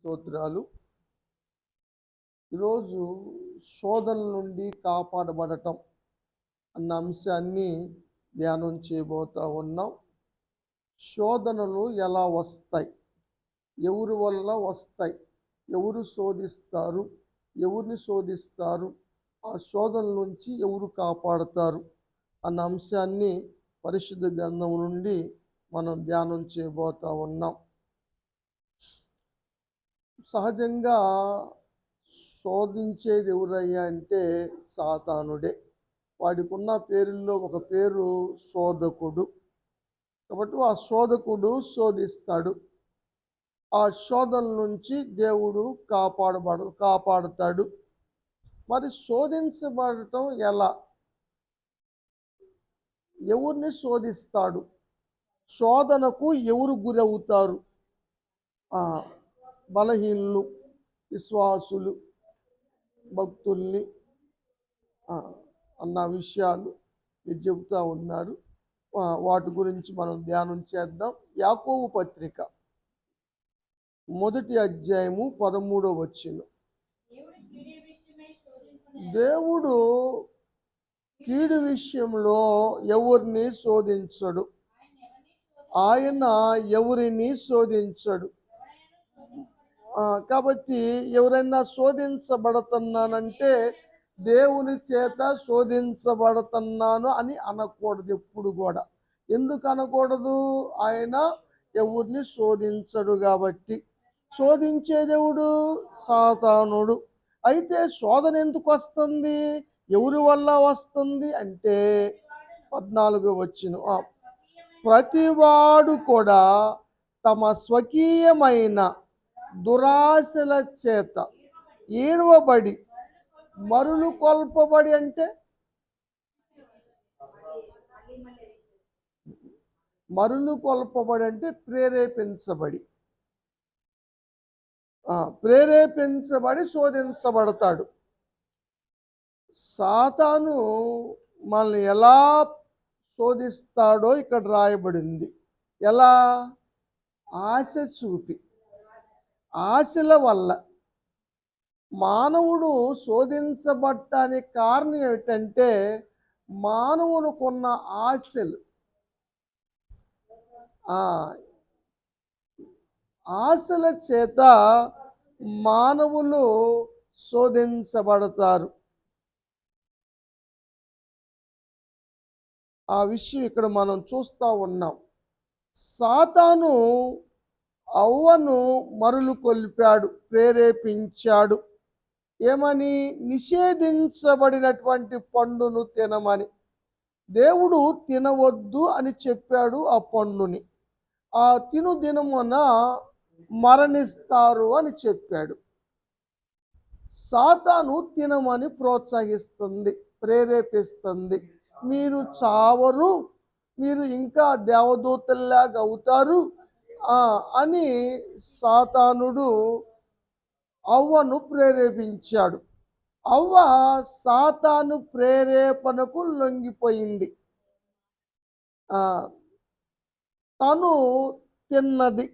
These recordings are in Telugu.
స్తోత్రాలు. ఈరోజు శోధనల నుండి కాపాడబడటం అన్న అంశాన్ని ధ్యానం చేయబోతా ఉన్నాం. శోధనలు ఎలా వస్తాయి, ఎవరి వల్ల వస్తాయి, ఎవరు శోధిస్తారు, ఎవరిని శోధిస్తారు, ఆ శోధనల నుంచి ఎవరు కాపాడతారు అన్న అంశాన్ని పరిశుద్ధ గ్రంథం నుండి మనం ధ్యానం చేయబోతా ఉన్నాం. సహజంగా శోధించేది ఎవరయ్యా అంటే సాతానుడే. వాడికి ఉన్న పేరుల్లో ఒక పేరు శోధకుడు. కాబట్టి ఆ శోధకుడు శోధిస్తాడు. ఆ శోధన నుంచి దేవుడు కాపాడుతాడు. మరి శోధించబడటం ఎలా, ఎవరిని శోధిస్తాడు, శోధనకు ఎవరు గురవుతారు? బలహీనులు, విశ్వాసులు, భక్తుల్ని అన్న విషయాలు మీరు చెబుతూ ఉన్నారు. వాటి గురించి మనం ధ్యానం చేద్దాం. యాకోబు పత్రిక 1వ అధ్యాయము 13వ వచనం. దేవుడు కీడు విషయంలో ఎవరిని శోధించడు, ఆయన ఎవరిని శోధించడు. కాబట్టి ఎవరైనా శోధించబడుతున్నానంటే దేవుని చేత శోధించబడుతున్నాను అని అనకూడదు ఎప్పుడు కూడా. ఎందుకు అనకూడదు? ఆయన ఎవరిని శోధించడు కాబట్టి. శోధించే దేవుడు సాతానుడు. అయితే శోధన ఎందుకు వస్తుంది, ఎవరి వల్ల వస్తుంది అంటే 14వ వచనం, ప్రతివాడు కూడా తమ స్వకీయమైన దురాశల చేత ఈడవబడి మరులు కొల్పబడి, అంటే మరులు కొల్పబడి అంటే ప్రేరేపించబడి శోధించబడతాడు. సాతాను మనల్ని ఎలా శోధిస్తాడో ఇక్కడ రాయబడింది. ఎలా? ఆశ చూపి. ఆశల వల్ల మానవుడు శోధించబడటానికి కారణం ఏమిటంటే మానవునికున్న ఆశలు. ఆశల చేత మానవులు శోధించబడతారు. ఆ విషయం ఇక్కడ మనం చూస్తూ ఉన్నాం. సాతాను అవ్వను మరులు కొల్పాడు, ప్రేరేపించాడు. ఏమని? నిషేధించబడినటువంటి పండును తినమని. దేవుడు తినవద్దు అని చెప్పాడు ఆ పండుని. ఆ తిను దినమున మరణిస్తారు అని చెప్పాడు. సాతాను తినమని ప్రోత్సహిస్తుంది, ప్రేరేపిస్తుంది. మీరు చావరు, మీరు ఇంకా దేవదూతల్లాగా అవుతారు అని సాతానుడు అవ్వను ప్రేరేపించాడు. అవ్వ సాతాను ప్రేరేపణకు లొంగిపోయింది. తను తిన్నది,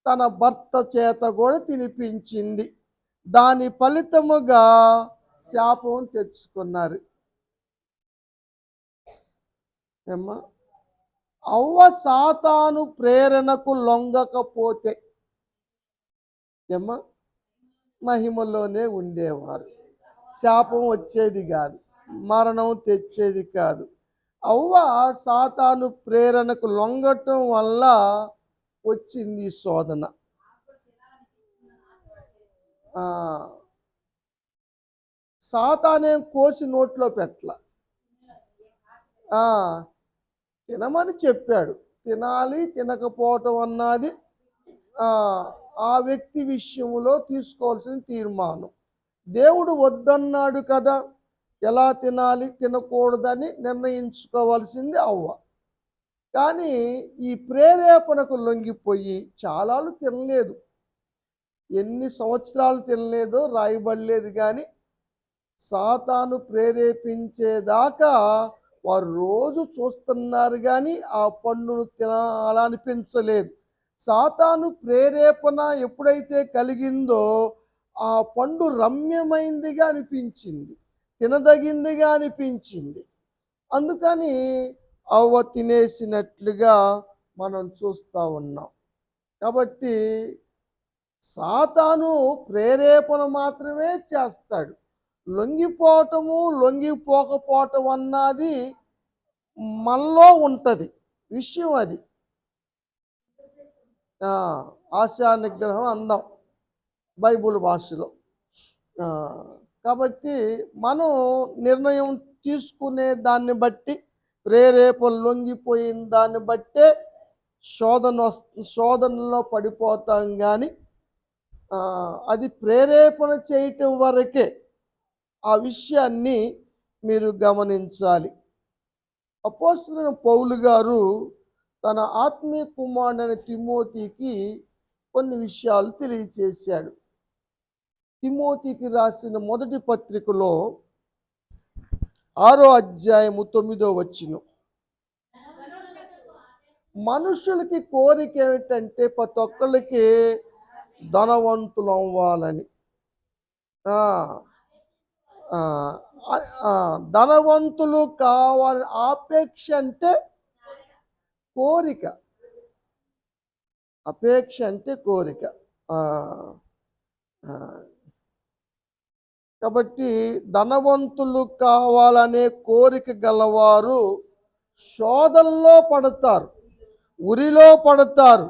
తన భర్త చేత కూడా తినిపించింది. దాని ఫలితముగా శాపం తెచ్చుకున్నారు. ఏమ్మా, అవ్వ సాతాను ప్రేరణకు లొంగకపోతే మహిమలోనే ఉండేవారు. శాపం వచ్చేది కాదు, మరణం తెచ్చేది కాదు. అవ్వ సాతాను ప్రేరణకు లొంగటం వల్ల వచ్చింది శోధన. సాతానే కోసి నోట్లో పెట్టల, తినమని చెప్పాడు. తినాలి, తినకపోవటం అన్నది ఆ వ్యక్తి విషయంలో తీసుకోవాల్సిన తీర్మానం. దేవుడు వద్దన్నాడు కదా, ఎలా తినాలి తినకూడదని నిర్ణయించుకోవాల్సింది అవ్వ. కానీ ఈ ప్రేరేపణకు లొంగిపోయి చాలా తినలేదు. ఎన్ని సంవత్సరాలు తినలేదో రాయబడలేదు. కానీ సాతాను ప్రేరేపించేదాకా వారు రోజు చూస్తున్నారు, కానీ ఆ పండును తినాలనిపించలేదు. సాతాను ప్రేరేపణ ఎప్పుడైతే కలిగిందో ఆ పండు రమ్యమైందిగా అనిపించింది, తినదగిందిగా అనిపించింది. అందుకని అవ్వ తినేసినట్లుగా మనం చూస్తూ ఉన్నాం. కాబట్టి సాతాను ప్రేరేపణ మాత్రమే చేస్తాడు. లొంగిపోవటము లొంగిపోకపోవటం అన్నది మనలో ఉంటుంది విషయం. అది ఆశా నిగ్రహం అందాం బైబుల్ భాషలో. కాబట్టి మనం నిర్ణయం తీసుకునే దాన్ని బట్టి, ప్రేరేపణ లొంగిపోయిన దాన్ని బట్టే శోధనలో పడిపోతాం. కానీ అది ప్రేరేపణ చేయటం వరకే. ఆ విషయాన్ని మీరు గమనించాలి. అపోస్తలుడైన పౌలు గారు తన ఆత్మీయ కుమారుడైన తిమోతికి కొన్ని విషయాలు తెలియచేశాడు. తిమోతికి రాసిన మొదటి పత్రికలో 6వ అధ్యాయము 9వ వచనం, మనుషులకి కోరిక ఏమిటంటే ప్రతి ఒక్కళ్ళకి ధనవంతులు అవ్వాలని. ధనవంతులు కావాలి. ఆపేక్ష అంటే కోరిక, అపేక్ష అంటే కోరిక. కాబట్టి ధనవంతులు కావాలనే కోరిక గలవారు శోధనలో పడతారు, ఉరిలో పడతారు,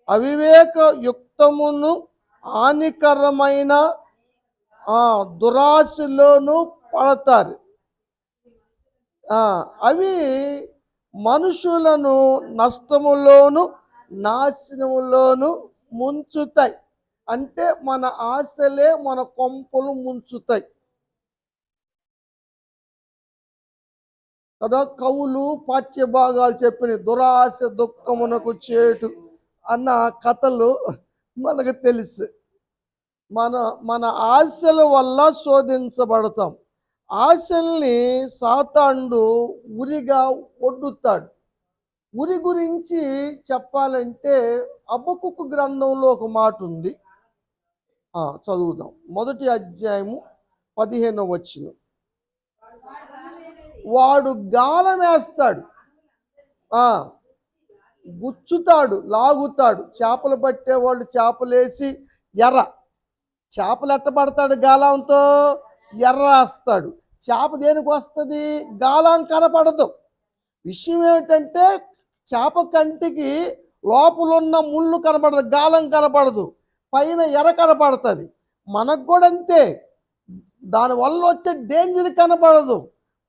అవివేక యుక్తమును హానికరమైన దురాశలోను పడతారు. అవి మనుషులను నష్టములోను నాశనములోను ముంచుతాయి. అంటే మన ఆశలే మన కొంపలు ముంచుతాయి కదా. కవులు పాఠ్యభాగాలు చెప్పిన దురాశ దుఃఖమునకు చేటు అన్న కథలు మనకు తెలుసు. మన ఆశల వల్ల శోధించబడతాం. ఆశల్ని సాతానుడు ఉరిగా ఒడ్డుతాడు. ఉరి గురించి చెప్పాలంటే హబక్కూకు గ్రంథంలో ఒక మాట ఉంది, చదువుదాం. మొదటి అధ్యాయము 15వ వచనం, వాడు గాలం వేస్తాడు, గుచ్చుతాడు, లాగుతాడు. చేపలు పట్టేవాళ్ళు చేపలేసి చేపలు ఎట్టబడతాడు, గాలంతో ఎర్రేస్తాడు. చేప దేనికి వస్తుంది? గాలం కనపడదు. విషయం ఏమిటంటే చేప కంటికి లోపలున్న ముళ్ళు కనపడదు, గాలం కనపడదు, పైన ఎర్ర కనపడుతుంది. మనకు కూడా అంతే. దానివల్ల వచ్చే డేంజర్ కనపడదు,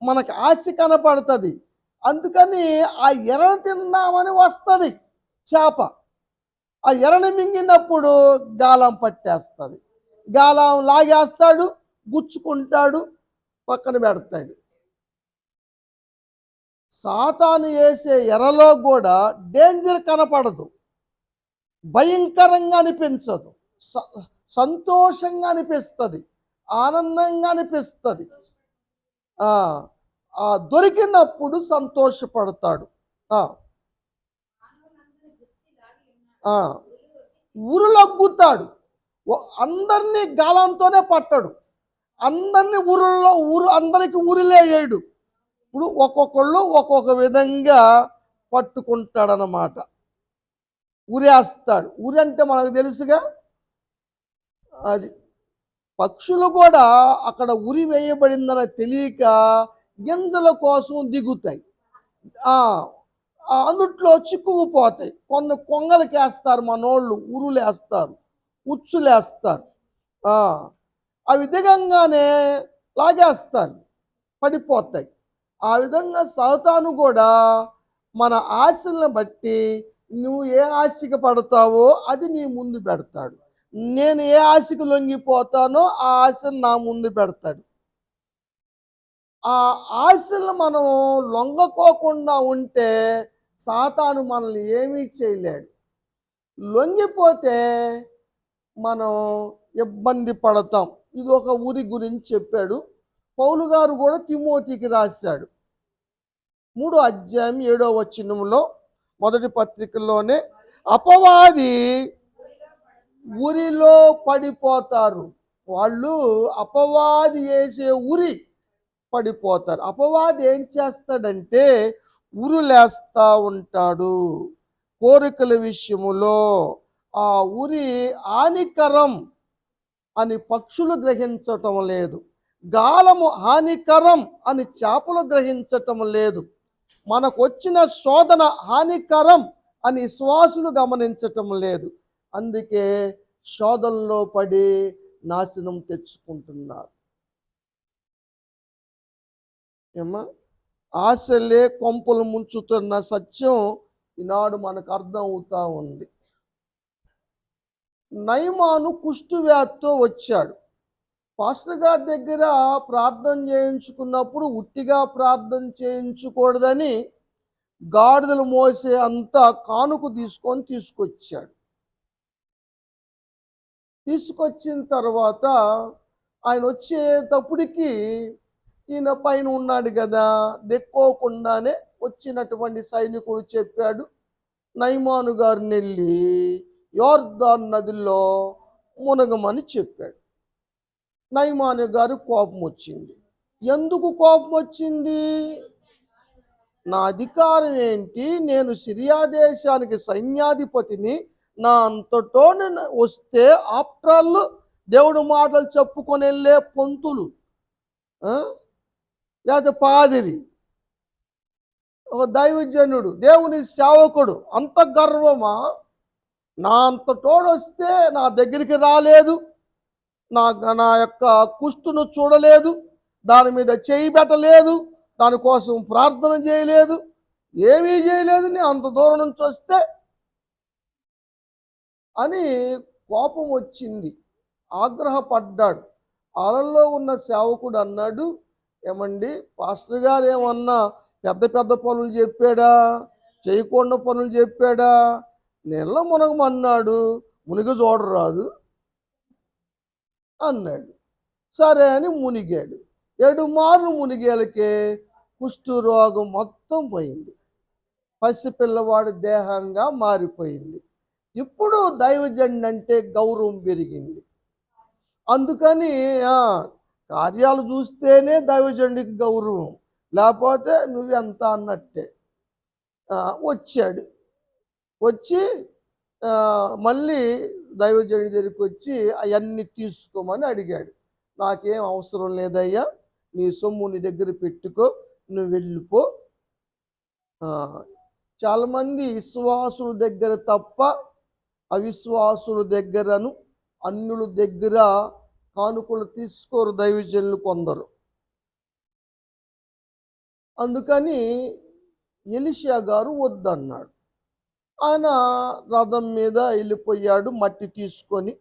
మనకు ఆశ కనపడుతుంది. అందుకని ఆ ఎర్రను తిందామని వస్తుంది చేప. ఆ ఎర్రని మింగినప్పుడు గాలం పట్టేస్తుంది, గాలం లాగేస్తాడు, గుచ్చుకుంటాడు, పక్కన పెడతాడు. సాతాను వేసే ఎర్రలో కూడా డేంజర్ కనపడదు, భయంకరంగా అనిపించదు, సంతోషంగా అనిపిస్తుంది, ఆనందంగా అనిపిస్తుంది. దొరికినప్పుడు సంతోషపడతాడు. ఉరులొగ్గుతాడు. అందరినీ గాలంతోనే పట్టడు, అందరినీ అందరికి ఉరిలే వేయడు. ఇప్పుడు ఒక్కొక్కళ్ళు ఒక్కొక్క విధంగా పట్టుకుంటాడనమాట, ఉరేస్తాడు. ఉరి అంటే మనకు తెలుసుగా. అది పక్షులు కూడా అక్కడ ఉరి వేయబడిందని తెలియక గింజల కోసం దిగుతాయి, అందుట్లో చిక్కుకుపోతాయి. కొన్ని కొంగలకి వేస్తారు మనోళ్ళు, ఉరులేస్తారు, ఉచ్చులేస్తారు. అవి దిగంగానే లాగేస్తారు, పడిపోతాయి. ఆ విధంగా సాతాను కూడా మన ఆశలను బట్టి నువ్వు ఏ ఆశకి పడతావో అది నీ ముందు పెడతాడు. నేను ఏ ఆశకు లొంగిపోతానో ఆ ఆశను నా ముందు పెడతాడు. ఆ ఆశలు మనం లొంగకోకుండా ఉంటే సాతాను మనల్ని ఏమీ చేయలేడు. లొంగిపోతే మనం ఇబ్బంది పడతాం. ఇది ఒక ఊరి గురించి చెప్పాడు పౌలు గారు. కూడా తిమోతికి రాశాడు 3వ అధ్యాయం 7వ వచనంలో, మొదటి పత్రికలోనే అపవాది ఉరిలో పడిపోతారు. వాళ్ళు అపవాది వేసే ఉరి పడిపోతారు. అపవాది ఏం చేస్తాడంటే ఉరులేస్తా ఉంటాడు. కోరికల విషయములో ఆ ఉరి హానికరం అని పక్షులు గ్రహించటం లేదు. గాలము హానికరం అని చేపలు గ్రహించటం లేదు. మనకు వచ్చిన శోధన హానికరం అని విశ్వాసులు గమనించటం లేదు. అందుకే శోధనలో పడి నాశనం తెచ్చుకుంటున్నారు. ఏమా, ఆశలే కొంపలు ముంచుతున్న సత్యం ఈనాడు మనకు అర్థం అవుతా ఉంది. నయమాను కుష్ఠవ్యాధితో వచ్చాడు. పాస్టర్ గారి దగ్గర ప్రార్థన చేయించుకున్నప్పుడు ఉట్టిగా ప్రార్థన చేయించకూడదని గాడిదలు మోసే అంత కానుక తీసుకొచ్చాడు. తీసుకొచ్చిన తర్వాత ఆయన వచ్చేటప్పటికి ఈయన పైన ఉన్నాడు కదా, దెక్కోకుండానే వచ్చినటువంటి సైనికుడు చెప్పాడు, నయమాను గారిని వెళ్ళి యోర్దాను నదిలో మునగమని చెప్పాడు. నయమాను గారు కోపం వచ్చింది. ఎందుకు కోపం వచ్చింది? నా అధికారం ఏంటి? నేను సిరియా దేశానికి సైన్యాధిపతిని. నా అంతటో వస్తే ఆఫ్టర్ ఆల్ దేవుడు మాటలు చెప్పుకొని వెళ్ళే పొంతులు, లేదా పాదిరి, ఒక దైవజనుడు, దేవుని సేవకుడు, అంత గర్వమా? నా అంతటోడు వస్తే నా దగ్గరికి రాలేదు, నా యొక్క కుష్టును చూడలేదు, దాని మీద చేయి పెట్టలేదు, దానికోసం ప్రార్థన చేయలేదు, ఏమీ చేయలేదు, నేను అంత దూరం నుంచి వస్తే అని కోపం వచ్చింది. ఆగ్రహపడ్డాడు. అలల్లో ఉన్న సేవకుడు అన్నాడు, ఏమండి, పాస్టర్ గారు ఏమన్నా పెద్ద పెద్ద పనులు చెప్పాడా? చేయకుండా పనులు చెప్పాడా? నీళ్ళ మునగమన్నాడు, మునిగి చూడరాదు అన్నాడు. సరే అని మునిగాడు. 7 మార్లు మునిగేలకే కుష్టు రోగం మొత్తం పోయింది. పసిపిల్లవాడి దేహంగా మారిపోయింది. ఇప్పుడు దైవజనుడు అంటే గౌరవం పెరిగింది. అందుకని కార్యాలు చూస్తేనే దైవజనుడికి గౌరవం, లేకపోతే నువ్వెంత అన్నట్టే. వచ్చాడు. వచ్చి మళ్ళీ దైవజనుడి దగ్గరికి వచ్చి అవన్నీ తీసుకోమని అడిగాడు. నాకేం అవసరం లేదయ్యా, నీ సొమ్ము నీ దగ్గర పెట్టుకో, నువ్వు వెళ్ళిపో. చాలామంది విశ్వాసుల దగ్గర తప్ప అవిశ్వాసుల దగ్గరను అన్యుల దగ్గర కానుకలు తీసుకోరు దైవజనులు కొందరు. అందుకని ఎలీషా గారు వద్దన్నాడు. ఆయన రథం మీద వెళ్ళిపోయాడు మట్టి తీసుకొని.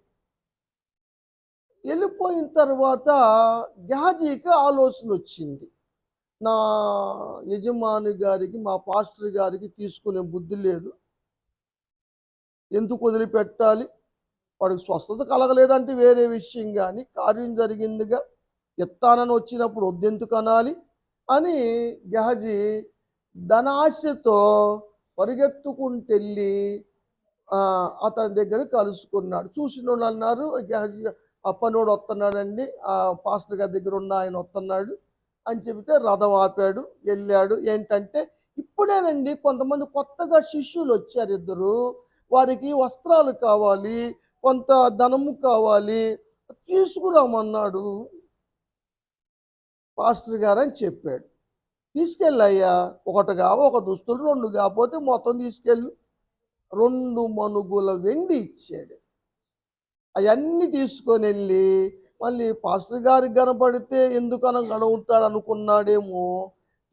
వెళ్ళిపోయిన తర్వాత గెహజీకి ఆలోచన వచ్చింది, నా యజమాని గారికి, మా పాస్టర్ గారికి తీసుకునే బుద్ధి లేదు, ఎందుకు వదిలిపెట్టాలి? వాడికి స్వస్థత కలగలేదంటే వేరే విషయం, కానీ కార్యం జరిగిందిగా, ఎత్తానని వచ్చినప్పుడు వద్దెందుకు అనాలి అని గెహజీ ధనాశతో పరిగెత్తుకుంటెళ్ళి అతని దగ్గర కలుసుకున్నాడు. చూసిన వాళ్ళు అన్నారు, గెహజీ ఆ పనోడు వస్తున్నాడండి, ఆ పాస్టర్ గారి దగ్గర ఉన్న ఆయన వస్తున్నాడు అని చెబితే రథం ఆపాడు, వెళ్ళాడు. ఏంటంటే ఇప్పుడేనండి కొంతమంది కొత్తగా శిష్యులు వచ్చారు, 2, వారికి వస్త్రాలు కావాలి, కొంత ధనము కావాలి, తీసుకురామన్నాడు పాస్టర్ గారు అని చెప్పాడు. తీసుకెళ్ళయ్యా, ఒక దుస్తులు, 2 కాకపోతే మొత్తం తీసుకెళ్ళు. 2 మనుగుల వెండి ఇచ్చాడు. అవన్నీ తీసుకొని వెళ్ళి మళ్ళీ పాస్టర్ గారికి కనపడితే ఎందుకన గడుగుతాడు అనుకున్నాడేమో,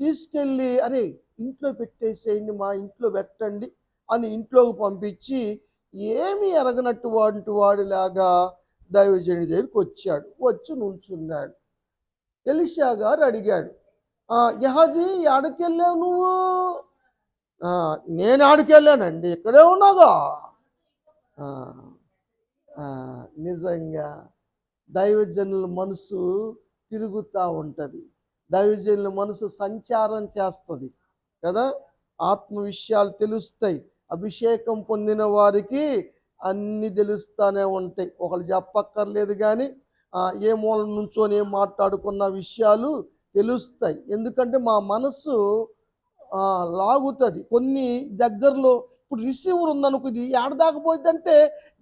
తీసుకెళ్ళి అరే ఇంట్లో పెట్టేసేయండి, మా ఇంట్లో పెట్టండి అని ఇంట్లోకి పంపించి ఏమీ ఎరగనట్టు వాడిలాగా దైవజనుడి దగ్గరికి వచ్చాడు. వచ్చి నుంచున్నాడు. ఎలీషా గారు అడిగాడు, గెహజీ ఆడికెళ్ళావు నువ్వు? నేను ఆడికెళ్ళానండి, ఇక్కడే ఉన్నాగా. నిజంగా దైవజనుల మనసు తిరుగుతూ ఉంటుంది, దైవజనుల మనసు సంచారం చేస్తుంది కదా, ఆత్మ విషయాలు తెలుస్తాయి. అభిషేకం పొందిన వారికి అన్నీ తెలుస్తూనే ఉంటాయి. ఒకళ్ళు చెప్పక్కర్లేదు కానీ ఏ మూల నుంచొని ఏం మాట్లాడుకున్న విషయాలు తెలుస్తాయి. ఎందుకంటే మా మనస్సు లాగుతుంది. కొన్ని దగ్గరలో ఇప్పుడు రిసీవర్ ఉందనుకో, ఇది ఏడదాకా పోయిద్దంటే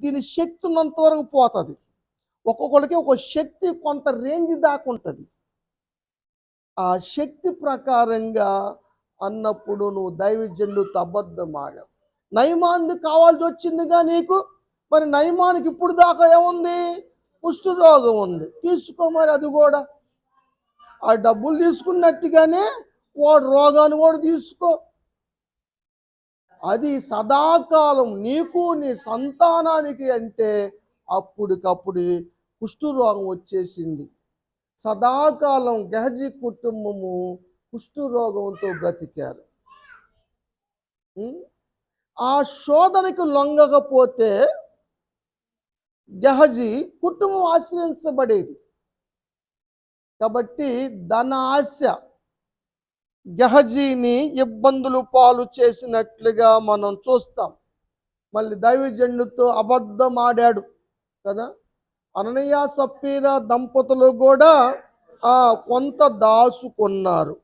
దీని శక్తి ఉన్నంత వరకు పోతుంది. ఒక్కొక్కడికి ఒక శక్తి కొంత రేంజ్ దాకా ఉంటుంది. ఆ శక్తి ప్రకారంగా అన్నప్పుడు నువ్వు దైవజనుడితో అబద్ధం ఆడావు. నయమాన్ని కావాల్సి వచ్చిందిగా నీకు. మరి నయమానికి ఇప్పుడు దాకా ఏముంది? కుష్ఠరోగం ఉంది. తీసుకో మరి అది కూడా. ఆ డబ్బులు తీసుకున్నట్టుగానే వాడు రోగాన్ని కూడా తీసుకో. అది సదాకాలం నీకు నీ సంతానానికి అంటే అప్పటికప్పుడు కుష్ఠరోగం వచ్చేసింది. సదాకాలం గెహజీ కుటుంబము కుష్ఠరోగంతో బ్రతికారు. ఆ శోధనకు లొంగకపోతే గెహజీ కుటుంబం ఆశ్రయించబడేది. కాబట్టి ధన ఆశ గెహజీని ఇబ్బందులు పాలు చేసినట్లుగా మనం చూస్తాం. మళ్ళీ దైవజనుడితో అబద్ధం ఆడాడు కదా. అననీయ సప్పీరా దంపతులు కూడా కొంత దాచుకున్నారు.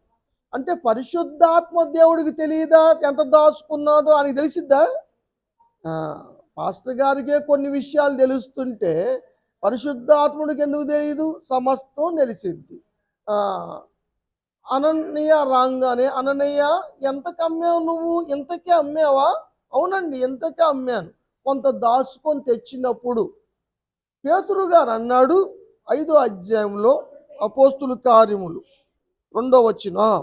అంటే పరిశుద్ధాత్మ దేవుడికి తెలియదా ఎంత దాచుకున్నాదో అని తెలిసిద్దా? పాస్టర్ గారికే కొన్ని విషయాలు తెలుస్తుంటే పరిశుద్ధాత్ముడికి ఎందుకు తెలియదు? సమస్తం తెలిసిద్ది. అననీయ రాగానే, అననీయ ఎంతకి అమ్మావు నువ్వు? ఇంతకే అమ్మావా? అవునండి ఇంతకే అమ్మాను. కొంత దాచుకొని తెచ్చినప్పుడు పేతురు గారు అన్నాడు 5వ అధ్యాయంలో అపోస్తుల కార్యములు 2వ వచనం,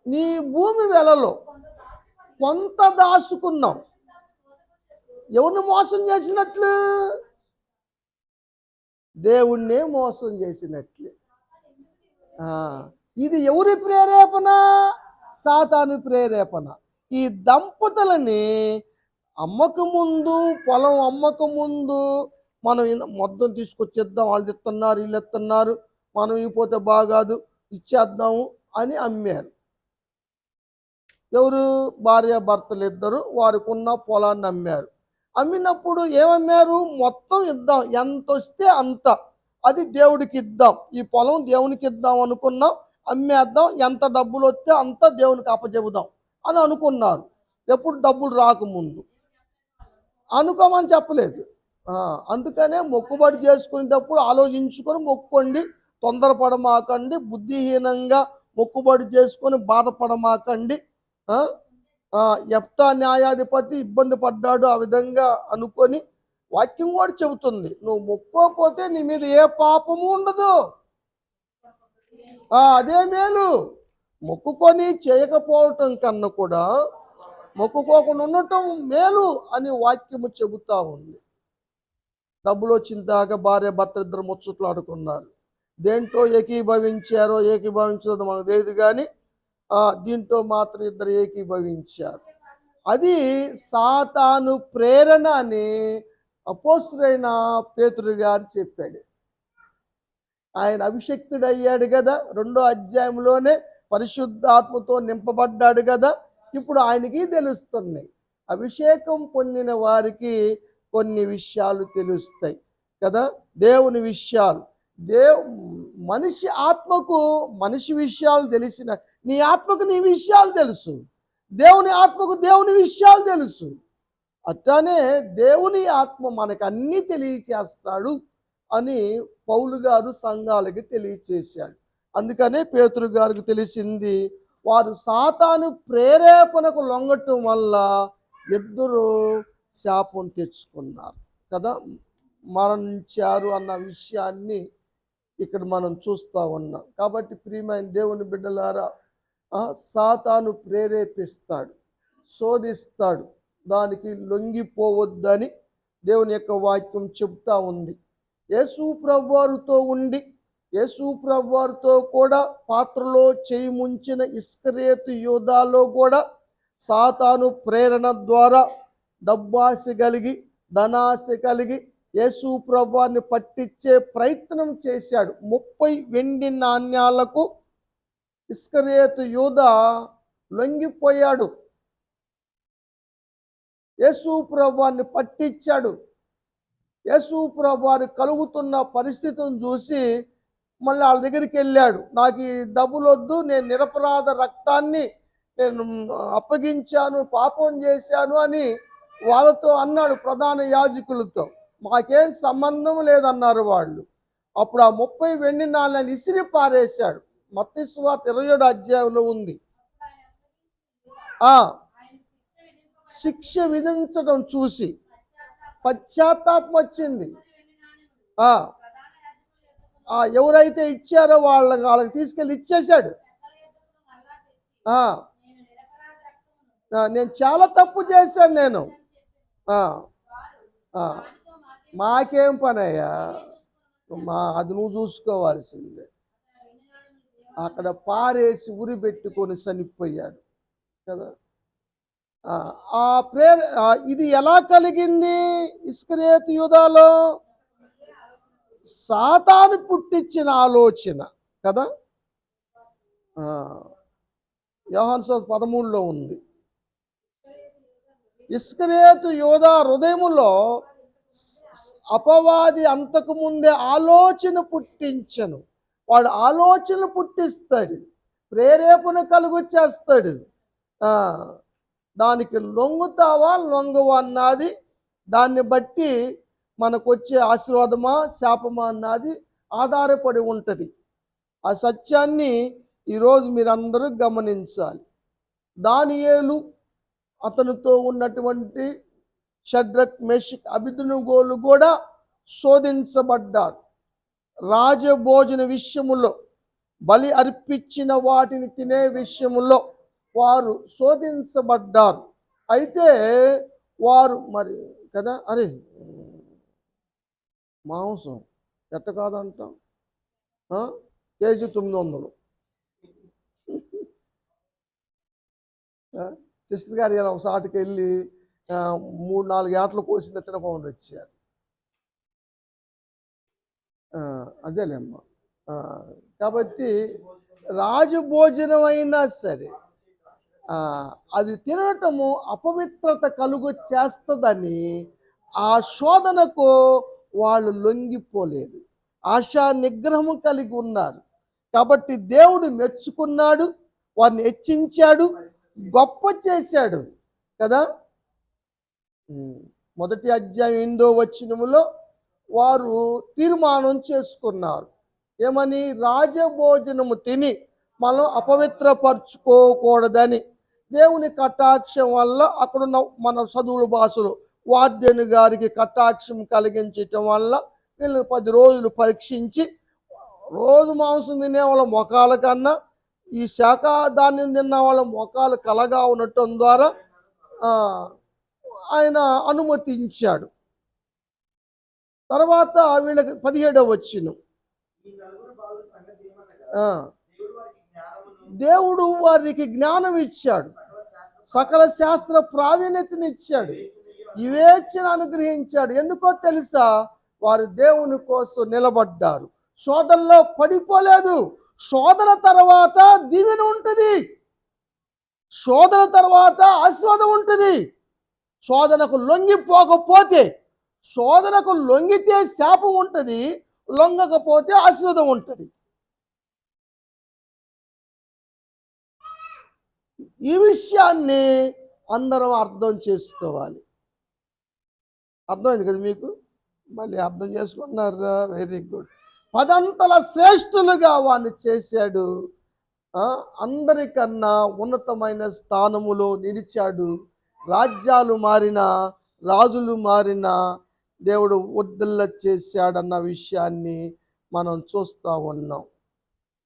నీ భూమి వెలలో కొంత దాచుకున్నావు. ఎవరిని మోసం చేసినట్లు? దేవుణ్ణే మోసం చేసినట్లే. ఇది ఎవరి ప్రేరేపణ? సాతాను ప్రేరేపణ. ఈ దంపతులని అమ్మకముందు, పొలం అమ్మకముందు మనం మొత్తం తీసుకొచ్చేద్దాం, వాళ్ళు ఇస్తున్నారు వీళ్ళు ఇస్తున్నారు, మనం ఇపోతే బాగాదు ఇచ్చేద్దాము అని అమ్మారు. ఎవరు? భార్య భర్తలు ఇద్దరు వారికి ఉన్న పొలాన్ని అమ్మారు. అమ్మినప్పుడు ఏమమ్మారు? మొత్తం ఇద్దాం, ఎంత వస్తే అంత, అది దేవుడికి ఇద్దాం, ఈ పొలం దేవునికి ఇద్దాం అనుకున్నాం, అమ్మేద్దాం, ఎంత డబ్బులు వస్తే అంత దేవునికి అప్పచెబుదాం అని అనుకున్నారు. ఎప్పుడు? డబ్బులు రాకముందు. అనుకోమని చెప్పలేదు. అందుకనే మొక్కుబడి చేసుకునేటప్పుడు ఆలోచించుకొని మొక్కుకోండి, తొందరపడమాకండి, బుద్ధిహీనంగా మొక్కుబడి చేసుకొని బాధపడమాకండి. యెఫ్తా న్యాయాధిపతి ఇబ్బంది పడ్డాడు, ఆ విధంగా అనుకొని వాక్యం కూడా చెబుతుంది, నువ్వు మొక్కోపోతే నీ మీద ఏ పాపము ఉండదు. అదే మేలు. మొక్కుకొని చేయకపోవటం కన్నా కూడా మొక్కుకోకుండా ఉండటం మేలు అని వాక్యము చెబుతా ఉంది. డబ్బులు వచ్చిన దాకా భార్య భర్త ఇద్దరు ముచ్చట్లు ఆడుకున్నారు. దేంట్లో ఏకీభవించారో ఏకీభవించదో మనకు తెలియదు కానీ దీంట్లో మాత్రం ఇద్దరు ఏకీభవించారు. అది సాతాను ప్రేరణ అని అపోస్తలుడైన పేతురు గారు చెప్పాడు. ఆయన అభిషక్తుడయ్యాడు కదా, 2వ అధ్యాయంలోనే పరిశుద్ధాత్మతో నింపబడ్డాడు కదా. ఇప్పుడు ఆయనకి తెలుస్తున్నాయి. అభిషేకం పొందిన వారికి కొన్ని విషయాలు తెలుస్తాయి కదా, దేవుని విషయాలు. మనిషి ఆత్మకు మనిషి విషయాలు తెలిసిన, నీ ఆత్మకు నీ విషయాలు తెలుసు, దేవుని ఆత్మకు దేవుని విషయాలు తెలుసు. అట్లానే దేవుని ఆత్మ మనకు అన్నీ తెలియచేస్తాడు అని పౌలు గారు సంఘాలకి తెలియచేశాడు. అందుకనే పేతురు గారికి తెలిసింది, వారు సాతాను ప్రేరేపణకు లొంగటం వల్ల ఇద్దరు శాపం తెచ్చుకున్నారు కదా, మరణించారు అన్న విషయాన్ని ఇక్కడ మనం చూస్తూ ఉన్నాం. కాబట్టి ప్రియమైన దేవుని బిడ్డలారా, సాతాను ప్రేరేపిస్తాడు, శోధిస్తాడు, దానికి లొంగిపోవద్దని దేవుని యొక్క వాక్యం చెప్తా ఉంది. యేసు ప్రభువారితో ఉండి యేసు ప్రభువారితో కూడా పాత్రలో చేయి ముంచిన ఇస్కరియోతు యూదాలో కూడా సాతాను ప్రేరణ ద్వారా డబ్బాశ కలిగి ధనాశ కలిగి యేసు ప్రభువారిని పట్టించే ప్రయత్నం చేశాడు. 30 వెండి నాణ్యాలకు ఇస్కరియోతు యూదా లొంగిపోయాడు. యేసు ప్రభువాన్ని పట్టించాడు. యేసు ప్రభువారు కలుగుతున్న పరిస్థితిని చూసి మళ్ళీ వాళ్ళ దగ్గరికి వెళ్ళాడు. నాకు ఈ డబ్బులు వద్దు, నేను నిరపరాధ రక్తాన్ని నేను అప్పగించాను, పాపం చేశాను అని వాళ్ళతో అన్నాడు, ప్రధాన యాజకులతో. మాకేం సంబంధం లేదన్నారు వాళ్ళు. అప్పుడు ఆ 30 వెండి నాణేలను ఇసిరి పారేశాడు. మత్తయి సువార్త 27 అధ్యాయంలో ఉంది. శిక్ష విధించడం చూసి పశ్చాత్తాపం వచ్చింది. ఎవరైతే ఇచ్చారో వాళ్ళకి తీసుకెళ్ళి ఇచ్చేశాడు. నేను చాలా తప్పు చేశాను నేను. మాకేం పనయ్యా, అది నువ్వు చూసుకోవాల్సిందే. అక్కడ పారేసి ఉరి పెట్టుకొని చనిపోయాడు కదా. ఇది ఎలా కలిగింది? ఇస్కరియోతు యూదాలో సాతాను పుట్టించిన ఆలోచన కదా. యోహాను సువార్త 13లో ఉంది. ఇస్కరియోతు యూదా హృదయములో అపవాది అంతకు ముందే ఆలోచన పుట్టించను. వాడు ఆలోచనలు పుట్టిస్తాడు, ప్రేరేపణ కలుగు చేస్తాడు. దానికి లొంగుతావా లొంగవా అన్నది, దాన్ని బట్టి మనకు వచ్చే ఆశీర్వాదమా శాపమా అన్నది ఆధారపడి ఉంటుంది. ఆ సత్యాన్ని ఈరోజు మీరందరూ గమనించాలి. దానియేలు, అతనితో ఉన్నటువంటి షడ్రక్, మెషక్, అబేద్నెగోలు కూడా శోధించబడ్డారు. రాజభోజన విషయములో, బలి అర్పించిన వాటిని తినే విషయములో వారు శోధించబడ్డారు. అయితే వారు మరి కదా, అరే మాంసం ఎట్ట కాదంటాం, కేజీ 900. సిస్టర్ గారు ఇలా ఒకసాటికి వెళ్ళి 3-4 ఏటలు కోసిన తినకుండా వచ్చారు. అదేలేమ్మ. కాబట్టి రాజభోజనం అయినా సరే అది తినటము అపవిత్రత కలుగు చేస్తుందని ఆ శోధనకు వాళ్ళు లొంగిపోలేదు. ఆశా నిగ్రహం కలిగి ఉన్నారు. కాబట్టి దేవుడు మెచ్చుకున్నాడు, వారిని హెచ్చించాడు, గొప్ప చేశాడు కదా. 1 అధ్యాయం 8వ వచనములో వారు తీర్మానం చేసుకున్నారు. ఏమని? రాజభోజనము తిని మనం అపవిత్రపరచుకోకూడదని. దేవుని కటాక్షం వల్ల అక్కడున్న మన చదువుల భాషలో వార్డెన్ గారికి కటాక్షం కలిగించటం వల్ల వీళ్ళని 10 రోజులు పరీక్షించి, రోజు మాంసం తినే వాళ్ళ మొఖాల కన్నా ఈ శాఖాధాన్యం తిన్న వాళ్ళ మొఖాలు కలగా ఉండటం ద్వారా ఆయన అనుమతించాడు. తర్వాత వీళ్ళకి 17వ వచనం, దేవుడు వారికి జ్ఞానం ఇచ్చాడు, సకల శాస్త్ర ప్రావీణ్యతనిచ్చాడు, వివేచన అనుగ్రహించాడు. ఎందుకో తెలుసా? వారు దేవుని కోసం నిలబడ్డారు, శోధనలో పడిపోలేదు. శోధన తర్వాత దీవెన ఉంటుంది, శోధన తర్వాత ఆశీర్వాదం ఉంటుంది. శోధనకు లొంగిపోకపోతే, శోధనకు లొంగితే శాపం ఉంటుంది, లొంగకపోతే ఆశీర్వాదం ఉంటుంది. ఈ విషయాన్ని అందరం అర్థం చేసుకోవాలి. అర్థమైంది కదా మీకు? మళ్ళీ అర్థం చేసుకుంటున్నారా? Very good. 10 అంతల శ్రేష్ఠులుగా వాడిని చేశాడు. అందరికన్నా ఉన్నతమైన స్థానములో నిలిచాడు. రాజ్యాలు మారినా, రాజులు మారినా దేవుడు వర్ధిల్ల చేశాడన్న విషయాన్ని మనం చూస్తూ ఉన్నాం.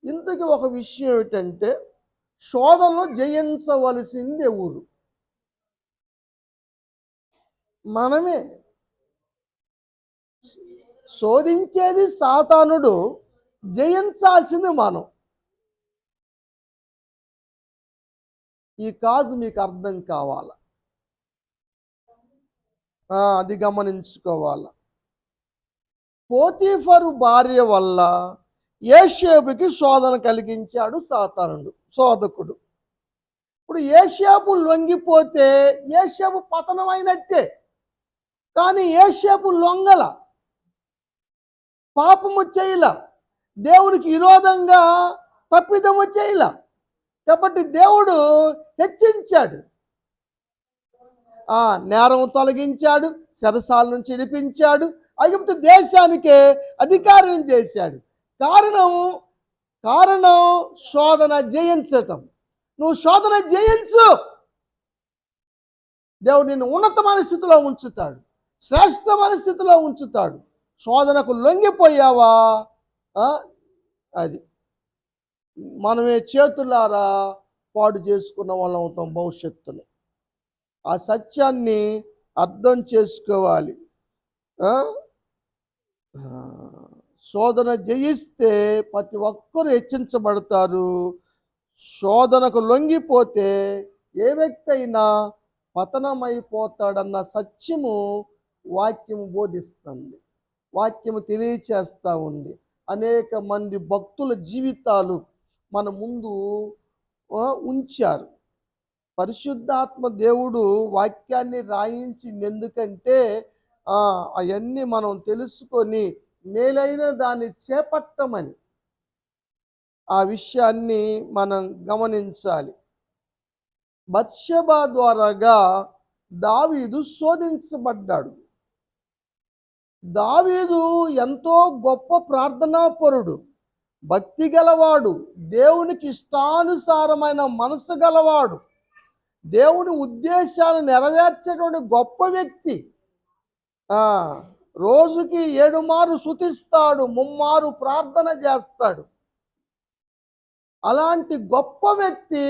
ఇంతకీ ఒక విషయం ఏమిటంటే, శోధనలో జయించవలసింది ఎవరు? మనమే. శోధించేది సాతానుడు, జయించాల్సింది మనం. ఈ కాజు మీకు అర్థం కావాలా, అది గమనించుకోవాలా. పోతీఫరు భార్య వల్ల యోసేపుకి శోధన కలిగించాడు సాతానుడు, శోధకుడు. ఇప్పుడు ఏషాపు లొంగిపోతే ఏషాపు పతనం అయినట్టే. కానీ ఏషాపు లొంగల, పాపము చేయల, దేవునికి విరోధంగా తప్పిదము చేయల. కాబట్టి దేవుడు హెచ్చించాడు, నేరం తొలగించాడు, చెరసాల నుంచి విడిపించాడు, ఐగుప్తు దేశానికే అధికారం చేశాడు. కారణం కారణం శోధన జయించటం. నువ్వు శోధన జయించు, దేవుడు నిన్ను ఉన్నతమైన స్థితిలో ఉంచుతాడు, శ్రేష్టమైన స్థితిలో ఉంచుతాడు. శోధనకు లొంగిపోయావా, అది మనమే చేతులారా పాడు చేసుకున్న వాళ్ళం అవుతాం భవిష్యత్తులో. ఆ సత్యాన్ని అర్థం చేసుకోవాలి. శోధన జయిస్తే ప్రతి ఒక్కరూ హెచ్చించబడతారు. శోధనకు లొంగిపోతే ఏ వ్యక్తి అయినా పతనమైపోతాడన్న సత్యము వాక్యము బోధిస్తుంది, వాక్యము తెలియచేస్తూ ఉంది. అనేక మంది భక్తుల జీవితాలు మన ముందు ఉంచారు. పరిశుద్ధాత్మ దేవుడు వాక్యాన్ని రాయించింది ఎందుకంటే అవన్నీ మనం తెలుసుకొని మేలైన దాన్ని చేపట్టమని. ఆ విషయాన్ని మనం గమనించాలి. బత్షెబా ద్వారాగా దావీదు శోధించబడ్డాడు. దావీదు ఎంతో గొప్ప ప్రార్థనాపరుడు, భక్తి గలవాడు, దేవునికి ఇష్టానుసారమైన మనసు గలవాడు, దేవుని ఉద్దేశాలు నెరవేర్చేటువంటి గొప్ప వ్యక్తి. రోజుకి 7 మారు స్తుతిస్తాడు, 3 మారు ప్రార్థన చేస్తాడు. అలాంటి గొప్ప వ్యక్తి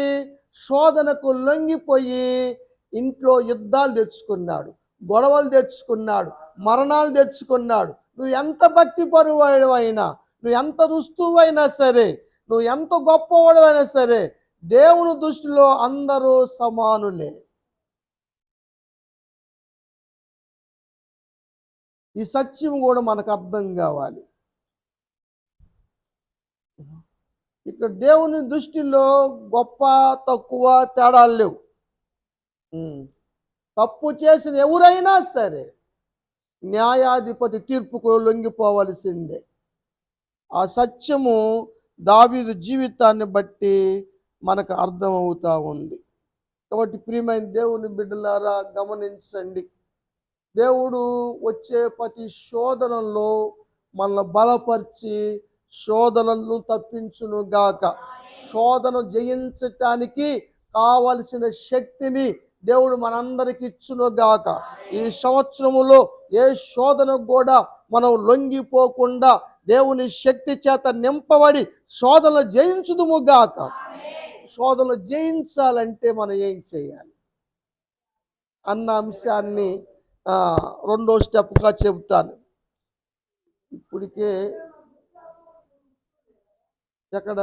శోధనకు లొంగిపోయి ఇంట్లో యుద్ధాలు తెచ్చుకున్నాడు, గొడవలు తెచ్చుకున్నాడు, మరణాలు తెచ్చుకున్నాడు. నువ్వు ఎంత భక్తి పరువాడివైనా, నువ్వు ఎంత రుస్తువైనా సరే, నువ్వు ఎంత గొప్పవాడివైనా సరే, దేవుని దృష్టిలో అందరూ సమానులే. ఈ సత్యం కూడా మనకు అర్థం కావాలి. ఇక్కడ దేవుని దృష్టిలో గొప్ప తక్కువ తేడాలు లేవు. తప్పు చేసిన ఎవరైనా సరే న్యాయాధిపతి తీర్పుకు లొంగిపోవలసిందే. ఆ సత్యము దావీదు జీవితాన్ని బట్టి మనకు అర్థమవుతా ఉంది. కాబట్టి ప్రియమైన దేవుని బిడ్డలారా గమనించండి, దేవుడు వచ్చే ప్రతి శోధనలో మనల్ని బలపరిచి శోధనలను తప్పించును గాక. శోధన జయించటానికి కావలసిన శక్తిని దేవుడు మనందరికి ఇచ్చును గాక. ఈ సంవత్సరములో ఏ శోధనకు కూడా మనం లొంగిపోకుండా దేవుని శక్తి చేత నింపబడి శోధనలు జయించుదుము గాక. శోధనలు జయించాలంటే మనం ఏం చేయాలి అన్న అంశాన్ని రెండో స్టెప్గా చెబుతాను. ఇప్పటికే ఎక్కడ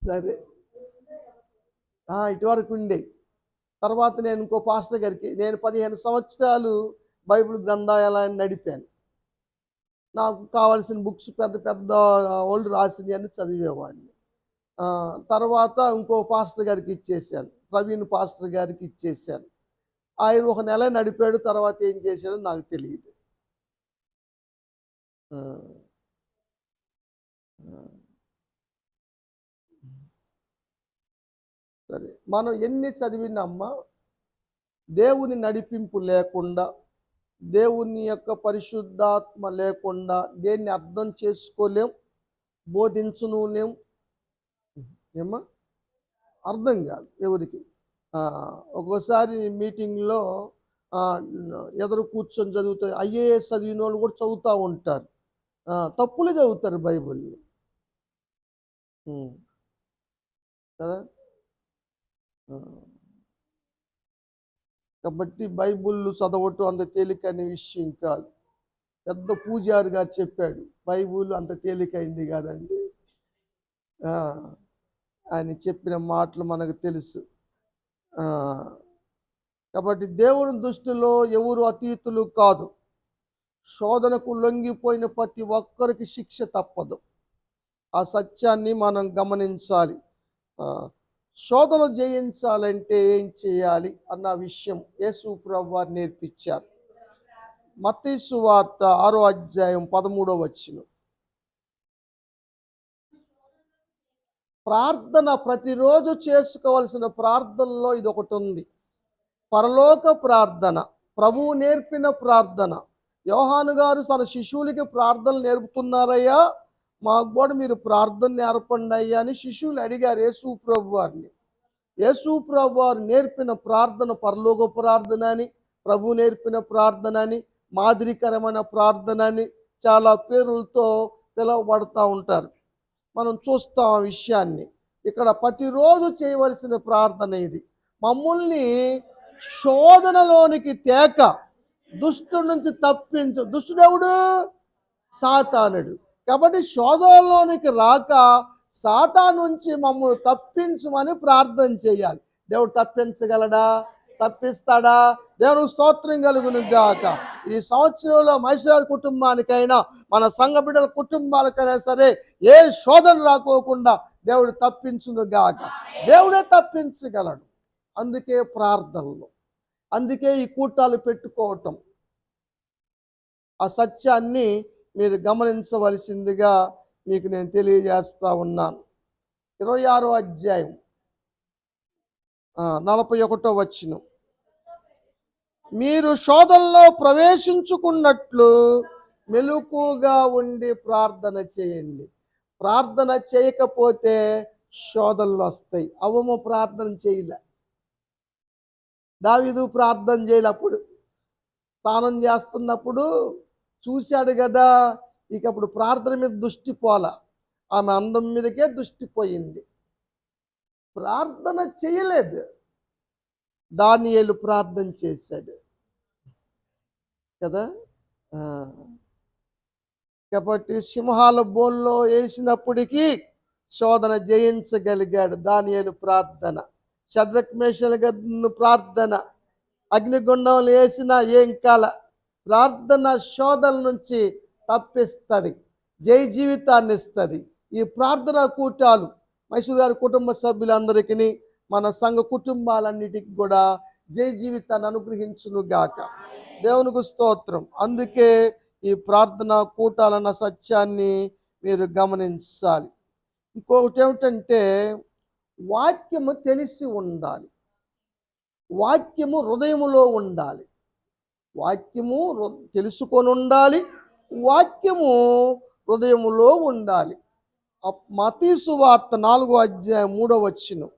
సరే ఇటువరకు ఉండే తర్వాత నేను ఇంకో పాస్టర్ గారికి, నేను 15 సంవత్సరాలు బైబిల్ గ్రంథాలయాన్ని నడిపాను. నాకు కావాల్సిన బుక్స్ పెద్ద పెద్ద వాళ్ళు రాసింది అని చదివేవాడిని. తర్వాత ఇంకో పాస్టర్ గారికి ఇచ్చేసాను, ప్రవీణ్ పాస్టర్ గారికి ఇచ్చేసాను. ఆయన 1 నెల నడిపాడు, తర్వాత ఏం చేశాడో నాకు తెలియదు. సరే, మనం ఎన్ని చదివినమ్మా దేవుని నడిపింపు లేకుండా, దేవుని యొక్క పరిశుద్ధాత్మ లేకుండా దేన్ని అర్థం చేసుకోలేం, బోధించునులేం. ఏమ్మా అర్థం కాదు ఎవరికి. ఒక్కోసారి మీటింగ్లో ఎదురు కూర్చొని చదువుతారు, ఐఏఎస్ చదివిన వాళ్ళు కూడా చదువుతూ ఉంటారు, తప్పులు చదువుతారు బైబిల్ కదా. కాబట్టి బైబిల్ చదవటం అంత తేలికైన విషయం కాదు. పెద్ద పూజారి గారు చెప్పాడు, బైబిల్ అంత తేలికైంది కాదండి. ఆయన చెప్పిన మాటలు మనకు తెలుసు. కాబట్టి దేవుని దృష్టిలో ఎవరు అతీతులు కాదు. శోధనకు లొంగిపోయిన ప్రతి ఒక్కరికి శిక్ష తప్పదు. ఆ సత్యాన్ని మనం గమనించాలి. ఆ, శోధన జయించాలంటే ఏం చేయాలి అన్న విషయం యేసు ప్రభువు వారు నేర్పించారు. మత్తయి సువార్త 6వ అధ్యాయం 13వ వచనం. ప్రార్థన ప్రతిరోజు చేసుకోవాల్సిన ప్రార్థనలో ఇది ఒకటి ఉంది. పరలోక ప్రార్థన, ప్రభువు నేర్పిన ప్రార్థన. యోహాను గారు తన శిష్యులకి ప్రార్థనలు నేర్పుతున్నారయ్యా, మాకు కూడా మీరు ప్రార్థన నేర్పండి అయ్యా అని శిష్యులు అడిగారు యేసు ప్రభు వారిని. యేసు ప్రభు వారు నేర్పిన ప్రార్థన పరలోక ప్రార్థన అని, ప్రభు నేర్పిన ప్రార్థన అని, మాదిరికరమైన ప్రార్థన అని చాలా పేర్లతో పిలువబడతా ఉంటారు. మనం చూస్తాం ఆ విషయాన్ని. ఇక్కడ ప్రతిరోజు చేయవలసిన ప్రార్థన ఇది. మమ్మల్ని శోధనలోనికి తేక దుష్టుడి నుంచి తప్పించు. దుష్టుడు ఎవడు? సాతానుడు. కాబట్టి శోధనలోనికి రాక సాతాను నుంచి మమ్మల్ని తప్పించమని ప్రార్థన చేయాలి. దేవుడు తప్పించగలడా? తప్పిస్తాడా? దేవునికి స్తోత్రం కలుగును గాక. ఈ సంవత్సరంలో మైసూరు కుటుంబానికైనా మన సంఘ బిడ్డల కుటుంబాలకైనా సరే ఏ శోధన రాకోకుండా దేవుడు తప్పించును గాక. దేవుడే తప్పించగలడు. అందుకే ప్రార్థనలు, అందుకే ఈ కూటాలు పెట్టుకోవటం. ఆ సత్యాన్ని మీరు గమనించవలసిందిగా మీకు నేను తెలియజేస్తా ఉన్నాను. 26వ అధ్యాయం 41వ వచనం. మీరు శోధనలో ప్రవేశించుకున్నట్లు మెలకువగా ఉండి ప్రార్థన చేయండి. ప్రార్థన చేయకపోతే శోధనలు వస్తాయి. అవమ ప్రార్థన చేయలే, దావీదు ప్రార్థన చేయలే. అప్పుడు స్నానం చేస్తున్నప్పుడు చూశాడు కదా, ఇక అప్పుడు ప్రార్థన మీద దృష్టి పోలా, ఆమె అందం మీదకే దృష్టి పోయింది. ప్రార్థన చేయలేదు. దానియేలు ప్రార్థన చేశాడు కదా. కాబట్టి సింహాల బోన్లో వేసినప్పటికీ శోధన జయించగలిగాడు దానియేలు ప్రార్థన. షడ్రక్ మేషాబేద్నెగో ప్రార్థన, అగ్నిగుండంలో వేసిన ఏం కాల. ప్రార్థన శోధన నుంచి తప్పిస్తుంది, జయ జీవితాన్ని ఇస్తుంది. ఈ ప్రార్థనా కూటాలు మైసూరు గారి కుటుంబ సభ్యులందరికీ, మన సంఘ కుటుంబాలన్నిటికీ కూడా జయ జీవితాన్ని అనుగ్రహించును గాక. దేవునికి స్తోత్రం. అందుకే ఈ ప్రార్థనా కూటాలన్న సత్యాన్ని మీరు గమనించాలి. ఇంకొకటి ఏమిటంటే వాక్యము తెలిసి ఉండాలి. వాక్యము హృదయములో ఉండాలి. వాక్యము తెలుసుకొని ఉండాలి, వాక్యము హృదయములో ఉండాలి. మత్తయి సువార్త 4వ అధ్యాయం 3వ వచనం.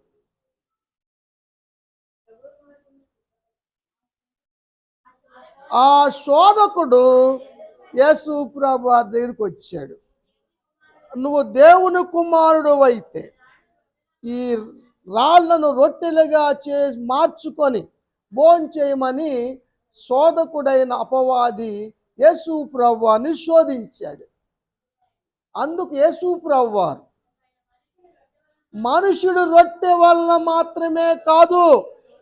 ఆ శోధకుడు యేసు ప్రభు వారి దగ్గరికి వచ్చాడు. నువ్వు దేవుని కుమారుడు అయితే ఈ రాళ్లను రొట్టెలుగా మార్చుకొని భోంచేయమని శోధకుడైన అపవాది యేసు ప్రభువాన్ని శోధించాడు. అందుకు యేసు ప్రభువారు మనుషుడు రొట్టె వల్ల మాత్రమే కాదు,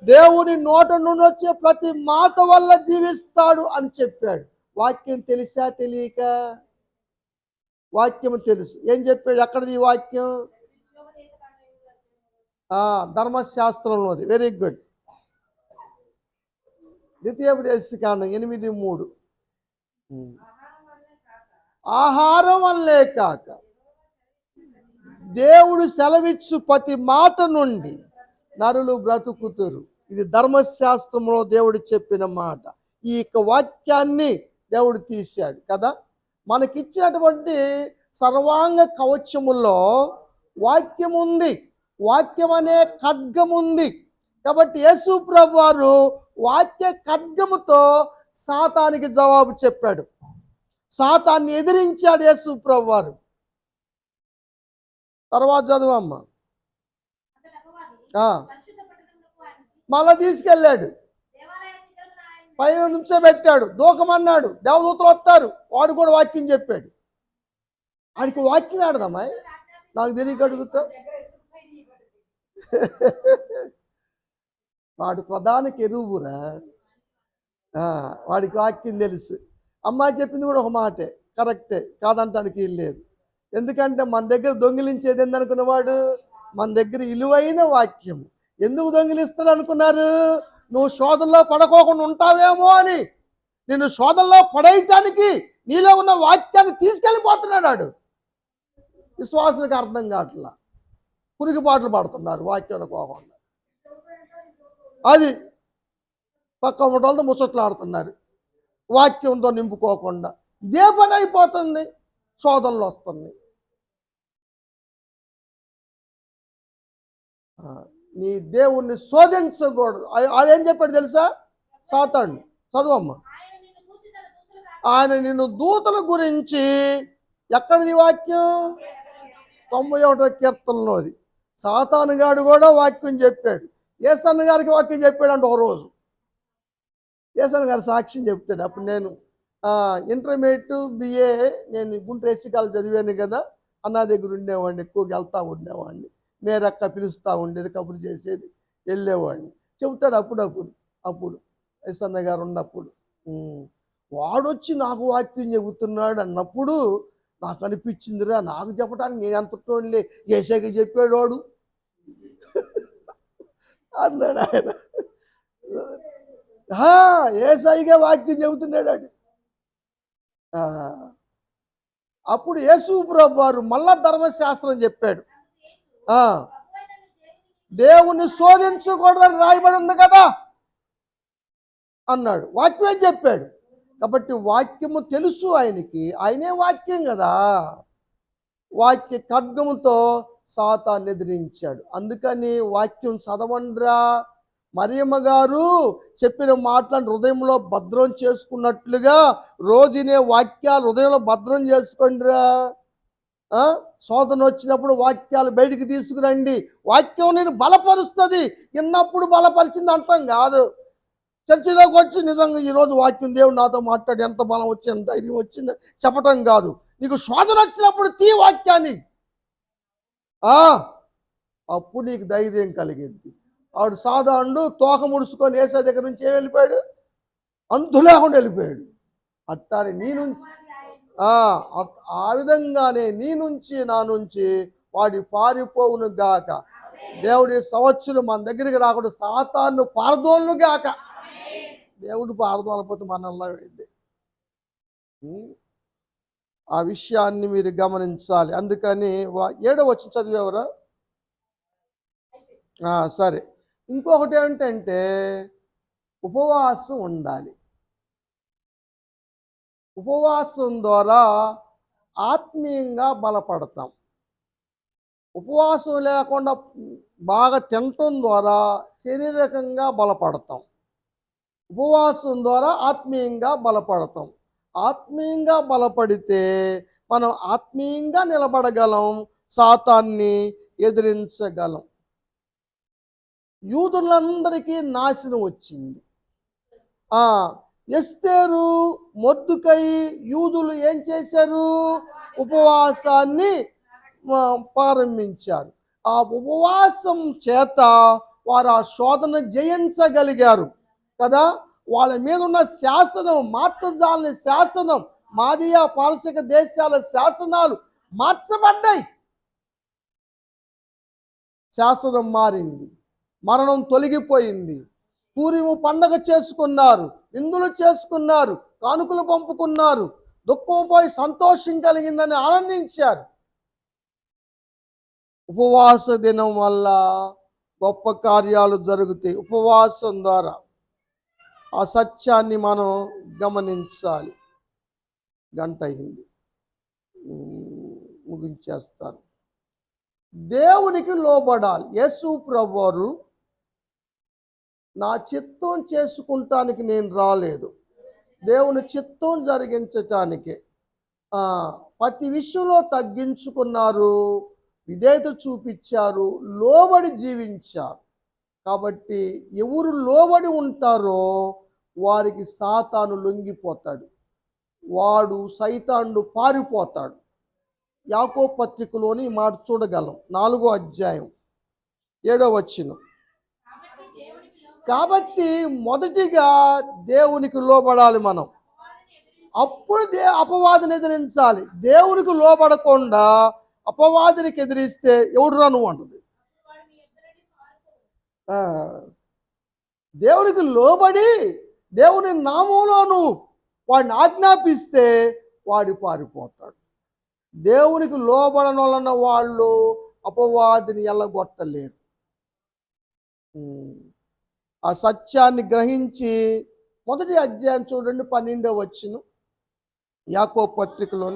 దేవుని నోట నుండి వచ్చే ప్రతి మాట వల్ల జీవిస్తాడు అని చెప్పాడు. వాక్యం తెలిసా తెలియక? వాక్యం తెలుసు. ఏం చెప్పాడు? ఎక్కడిది ఈ వాక్యం? ధర్మశాస్త్రంలోది. Very good. ద్వితీయోపదేశకాండం 8:3. ఆహారం వల్లే కాక దేవుడు సెలవిచ్చు ప్రతి మాట నుండి నరులు బ్రతుకుతురు. ఇది ధర్మశాస్త్రంలో దేవుడు చెప్పిన మాట. ఈ వాక్యాన్ని దేవుడు తీశాడు కదా. మనకిచ్చినటువంటి సర్వాంగ కవచములో వాక్యం ఉంది, వాక్యం అనే ఖడ్గం ఉంది. కాబట్టి యేసు ప్రభు వారు వాక్య ఖడ్గముతో సాతానికి జవాబు చెప్పాడు. సాతాన్ని ఎదిరించాడు యేసు ప్రభు వారు. తర్వాత చదువమ్మ. మళ్ళా తీసుకెళ్ళాడు, పైన నుంచోబెట్టాడు, దూకమన్నాడు. దేవదూతలు వస్తారు, వాడు కూడా వాక్యం చెప్పాడు. ఆడికి వాక్యం ఆడదామా? నాకు తెలియక అడుగుతా. వాడు ప్రధాన కెరూబురా, వాడికి వాక్యం తెలుసు. అమ్మాయి చెప్పింది కూడా ఒక మాటే, కరెక్టే, కాదంటానికి లేదు. ఎందుకంటే మన దగ్గర దొంగిలించేది ఏందనుకున్నవాడు, మన దగ్గర విలువైన వాక్యం. ఎందుకు దొంగిలిస్తాడు అనుకున్నారు? నువ్వు శోధనలో పడకోకుండా ఉంటావేమో అని. నిన్ను శోధనలో పడేయటానికి నీలో ఉన్న వాక్యాన్ని తీసుకెళ్ళిపోతున్నాడు వాడు. విశ్వాసులకు అర్థం కావట్లా, కురికిపాట్లు పడుతున్నారు వాక్యం అనుకోకుండా. అది పక్క ముఠాలతో ముచ్చట్లు ఆడుతున్నారు వాక్యంతో నింపుకోకుండా. ఇదే పని అయిపోతుంది, శోధనలు వస్తుంది. నీ దేవుణ్ణి శోధించకూడదు. ఏం చెప్పాడు తెలుసా? సాతాను చదువమ్మ. ఆయన నిన్ను దూతల గురించి, ఎక్కడిది వాక్యం? 91వ కీర్తనలోది. సాతాను గాడు కూడా వాక్యం చెప్పాడు. యేసన్న గారికి వాక్యం చెప్పాడు అంటే ఒక రోజు యేసన్న గారు సాక్ష్యం చెప్తాడు. అప్పుడు నేను ఇంటర్మీడియట్ బిఏ నేను గుంటూరు ఎస్సీ కాలేజ్ చదివాను కదా, అన్న దగ్గర ఉండేవాడిని, ఎక్కువగా వెళ్తూ ఉండేవాడిని. మేరక్క పిలుస్తూ ఉండేది, కబురు చేసేది, వెళ్ళేవాడిని. చెబుతాడు అప్పుడు యేసన్న గారు ఉన్నప్పుడు. వాడొచ్చి నాకు వాక్యం చెబుతున్నాడు అన్నప్పుడు నాకు అనిపించిందిరా, నాకు చెప్పడానికి నేను ఎంతటోళ్ళే, యేసయ్యకి చెప్పాడు వాడు అన్నాడు ఆయన. యేసయ్యగా వాక్యం చెబుతున్నాడు అది. అప్పుడు యేసు ప్రభువు వారు మళ్ళా ధర్మశాస్త్రం చెప్పాడు. దేవుని శోధించకూడదని రాయబడి ఉంది కదా అన్నాడు. వాక్యం చెప్పాడు కాబట్టి వాక్యము తెలుసు ఆయనకి, ఆయనే వాక్యం కదా. వాక్య ఖడ్గముతో సాతాన్ని ఎదిరించాడు. అందుకని వాక్యం చదవండ్రా. మరియమ్మ గారు చెప్పిన మాటలను హృదయంలో భద్రం చేసుకున్నట్లుగా రోజునే వాక్యాలు హృదయంలో భద్రం చేసుకోండిరా. శోధన వచ్చినప్పుడు వాక్యాలు బయటికి తీసుకురండి. వాక్యం నేను బలపరుస్తుంది, విన్నప్పుడు బలపరిచింది అంటాం కాదు. చర్చిలోకి వచ్చి నిజంగా ఈరోజు వాక్యం దేవుడు నాతో మాట్లాడి ఎంత బలం వచ్చింది, ధైర్యం వచ్చింది చెప్పటం కాదు. నీకు శోధన వచ్చినప్పుడు తీ వాక్యాన్ని, అప్పుడు నీకు ధైర్యం కలిగింది. ఆవిడ సాధారణుడు తోక ముడుచుకొని యేసయ్య దగ్గర నుంచి ఏం వెళ్ళిపోయాడు, అంతు లేకుండా వెళ్ళిపోయాడు. అట్టాని నీ నుంచి ఆ విధంగానే నీ నుంచి నా నుంచి వాడి పారిపోవును గాక. దేవుడి సంవత్సరం మన దగ్గరికి రాకుండా సాతాను పారదోళ్ళు గాక. దేవుడు పారదోలపోతే మనల్లా వెళ్ళింది. ఆ విషయాన్ని మీరు గమనించాలి. అందుకని 7వ వచనం చదివేవరా? సరే. ఇంకొకటి ఏంటంటే ఉపవాసం ఉండాలి. ఉపవాసం ద్వారా ఆత్మీయంగా బలపడతాం. ఉపవాసం లేకుండా బాగా తినటం ద్వారా శారీరకంగా బలపడతాం. ఉపవాసం ద్వారా ఆత్మీయంగా బలపడతాం. ఆత్మీయంగా బలపడితే మనం ఆత్మీయంగా నిలబడగలం, సాతాన్ని ఎదిరించగలం. యూదులందరికీ నాశనం వచ్చింది. ఎస్తేరు, మొర్దెకై, యూదులు ఏం చేశారు? ఉపవాసాన్ని ప్రారంభించారు. ఆ ఉపవాసం చేత వారు ఆ శోధన జయించగలిగారు కదా. వాళ్ళ మీద ఉన్న శాసనం, మార్చజాలని శాసనం, మాదియా పారసిక దేశాల శాసనాలు మార్చబడ్డాయి. శాసనం మారింది, మరణం తొలగిపోయింది. పూర్వము పండగ చేసుకున్నారు, విందులు చేసుకున్నారు, కానుకలు పంపుకున్నారు, దుఃఖం పోయి సంతోషం కలిగిందని ఆనందించారు. ఉపవాస దినం వల్ల గొప్ప కార్యాలు జరుగుతాయి. ఉపవాసం ద్వారా ఆ సత్యాన్ని మనం గమనించాలి. గంట అయింది, ముగించేస్తాను. దేవునికి లోబడాలి. యేసు ప్రభువారు నా చిత్తం చేసుకుంటానికి నేను రాలేదు, దేవుని చిత్తం జరిగించటానికి. ప్రతి విషయంలో తగ్గించుకున్నారు, విధేయత చూపించారు, లోబడి జీవించారు. కాబట్టి ఎవరు లోబడి ఉంటారో వారికి సాతాను లొంగిపోతాడు, వాడు సైతానుడు పారిపోతాడు. యాకోబు పత్రికలోని మాట చూడగలం, 4వ అధ్యాయం 7వ వచనం. కాబట్టి మొదటిగా దేవునికి లోబడాలి మనం. అప్పుడు అపవాదిని ఎదిరించాలి. దేవునికి లోబడకుండా అపవాదినికి ఎదిరిస్తే ఎవడు రాను అంటది. ఆ, దేవునికి లోబడి దేవుని నామంలోను వాడిని ఆజ్ఞాపిస్తే వాడి పారిపోతాడు. దేవునికి లోబడన వలన వాళ్ళు అపవాదిని ఎల్లగొట్టలేరు. ఆ సత్యాన్ని గ్రహించి మొదటి అధ్యాయం చూడండి, 12వ వచనం యాకోబు పత్రికలో.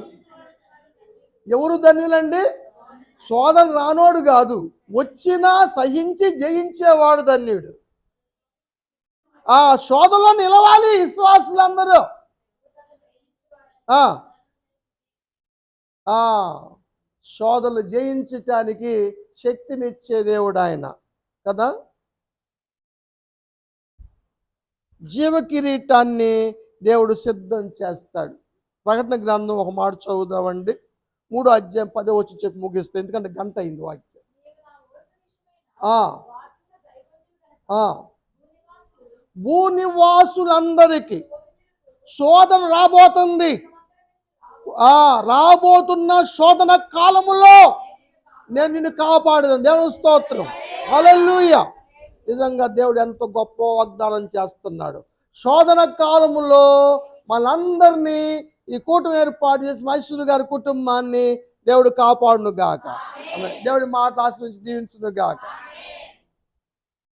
ఎవరు ధన్యులండి? శోధన రానోడు కాదు, వచ్చినా సహించి జయించేవాడు ధన్యుడు. ఆ శోధనలో నిలవాలి విశ్వాసులందరూ. శోధనలు జయించటానికి శక్తినిచ్చే దేవుడు ఆయన కదా. జీవ కిరీటాన్ని దేవుడు సిద్ధం చేస్తాడు. ప్రకటన గ్రంథం ఒక మాట చదువుదామండి, 3వ అధ్యాయం 10వ వచనం చెప్పి ముగిస్తే, ఎందుకంటే గంట అయింది వాక్యం. భూనివాసులందరికీ శోధన రాబోతుంది. రాబోతున్న శోధన కాలములో నేను నిన్ను కాపాడుతాను. దేవుని స్తోత్రం, హల్లెలూయా. నిజంగా దేవుడు ఎంతో గొప్ప వాగ్దానం చేస్తున్నాడు. శోధన కాలములో మనందరినీ ఈ కూటమి ఏర్పాటు చేసి మైసూరు గారి కుటుంబాన్ని దేవుడు కాపాడును గాక. దేవుడి మాట ఆశ్రయించి దీవించును గాక.